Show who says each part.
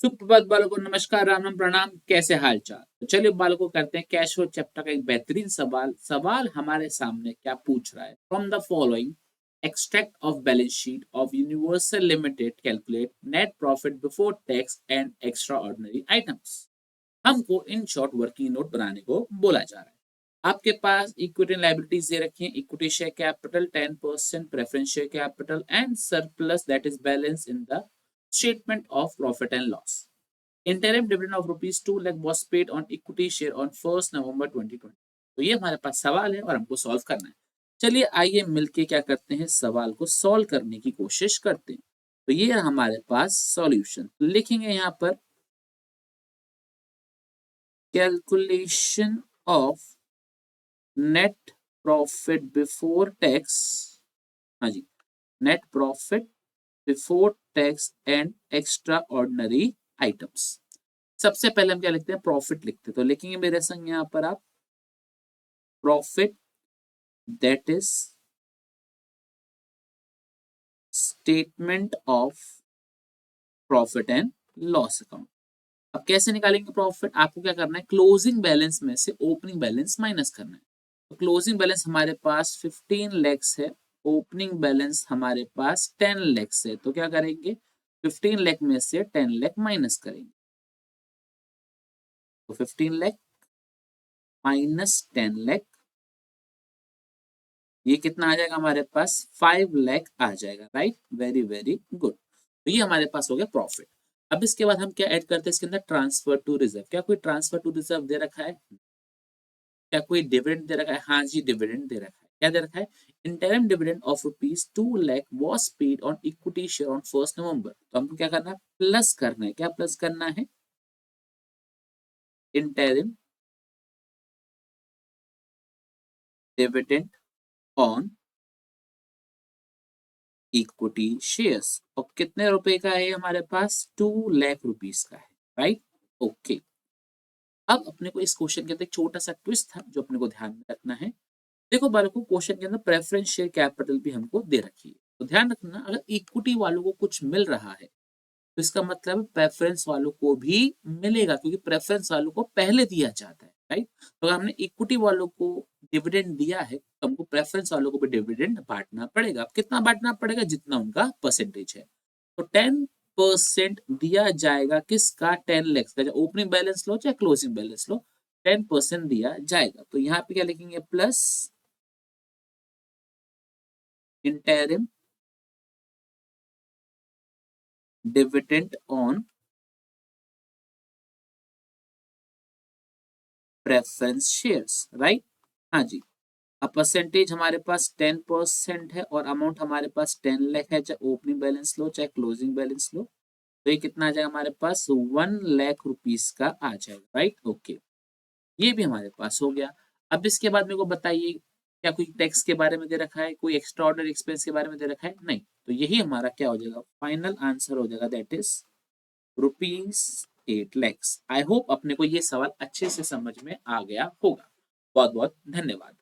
Speaker 1: सुप्रभात बालकों, नमस्कार, राम राम, प्रणाम। कैसे हाल चाल? तो चलिए बालकों, करते हैं कैश फ्लो चैप्टर का एक बेहतरीन सवाल हमारे सामने क्या पूछ रहा है। From the following extract of balance sheet of universal limited calculate net profit before tax and extraordinary items. हमको इन शॉर्ट वर्किंग नोट बनाने को बोला जा रहा है। आपके पास इक्विटी एंड लायबिलिटीज दे रखी है। Equity share capital 10%, preference share capital and surplus that is balance in the statement of profit and loss. Interim dividend of rupees 2 lakh was paid on equity share on 1st November 2020। तो ये हमारे पास सवाल है और हमको solve करना है। चलिए आइए मिलके क्या करते हैं, सवाल को सॉल्व करने की कोशिश करते हैं। तो ये हमारे पास सॉल्यूशन लिखेंगे यहाँ पर, calculation of net profit before tax. हाँ जी, net profit before tax and extraordinary items. सबसे पहले हम क्या लिखते हैं, प्रॉफिट लिखते हैं। तो लिखेंगे मेरे संग यहां पर आप, profit that is statement of profit and loss account. अब कैसे निकालेंगे प्रॉफिट? आपको क्या करना है, क्लोजिंग बैलेंस में से ओपनिंग बैलेंस माइनस करना है। तो क्लोजिंग बैलेंस हमारे पास 15 लैक्स है, ओपनिंग बैलेंस हमारे पास 10 लैक्स है। तो क्या करेंगे, 15 लाख में से 10 लाख माइनस करेंगे। तो 15 लाख माइनस 10 लाख, ये कितना आ जाएगा हमारे पास, 5 लाख आ जाएगा। Right, very very good. तो ये हमारे पास हो गया प्रॉफिट। अब इसके बाद हम क्या ऐड करते हैं इसके अंदर, ट्रांसफर टू रिजर्व। क्या कोई ट्रांसफर टू रिजर्व दे रखा है? क्या कोई डिविडेंड दे रखा है? हाँ जी, डिविडेंड दे रखा है। क्या दे रखा है, interim dividend of rupees 2 lakh was paid on equity share on 1st नवंबर। तो हमको क्या करना है, प्लस करना है। क्या प्लस करना है, interim dividend on equity shares. और कितने रुपए का है हमारे पास, 2 लाख रुपीस का है। Right, okay. अब अपने को इस क्वेश्चन के अंदर एक छोटा सा ट्विस्ट था जो अपने को ध्यान में रखना है। देखो बालकों, क्वेश्चन के अंदर प्रेफरेंस शेयर कैपिटल भी हमको दे रखी है। तो ध्यान रखना, अगर इक्विटी वालों को कुछ मिल रहा है तो इसका मतलब प्रेफरेंस वालों को भी मिलेगा, क्योंकि प्रेफरेंस वालों को पहले दिया जाता है। राइट, तो अगर हमने इक्विटी वालों को डिविडेंड दिया है तो हमको प्रेफरेंस वालों को भी डिविडेंड बांटना पड़ेगा। अब कितना बांटना पड़ेगा, जितना उनका परसेंटेज है। तो 10% दिया जाएगा किसका, 10 लाख का। ओपनिंग बैलेंस लो चाहे क्लोजिंग बैलेंस लो, 10% दिया जाएगा। तो यहाँ पे क्या लिखेंगे, plus interim dividend on preference shares. Right, हाँ जी। अब परसेंटेज हमारे पास 10% है और अमाउंट हमारे पास 10 लाख है। चाहे ओपनिंग बैलेंस लो चाहे क्लोजिंग बैलेंस लो, तो ये कितना आ जाएगा हमारे पास, 1 लाख रुपीस का आ जाएगा। राइट, ओके, ये भी हमारे पास हो गया। अब इसके बाद मेरे को बताइए, क्या कोई टैक्स के बारे में दे रखा है, कोई एक्स्ट्रा ऑर्डिनरी एक्सपेंस के बारे में दे रखा है? नहीं। तो यही हमारा क्या हो जाएगा, फाइनल आंसर हो जाएगा, that is ₹8 lakh. I hope अपने को ये सवाल अच्छे से समझ में आ गया होगा। बहुत बहुत धन्यवाद।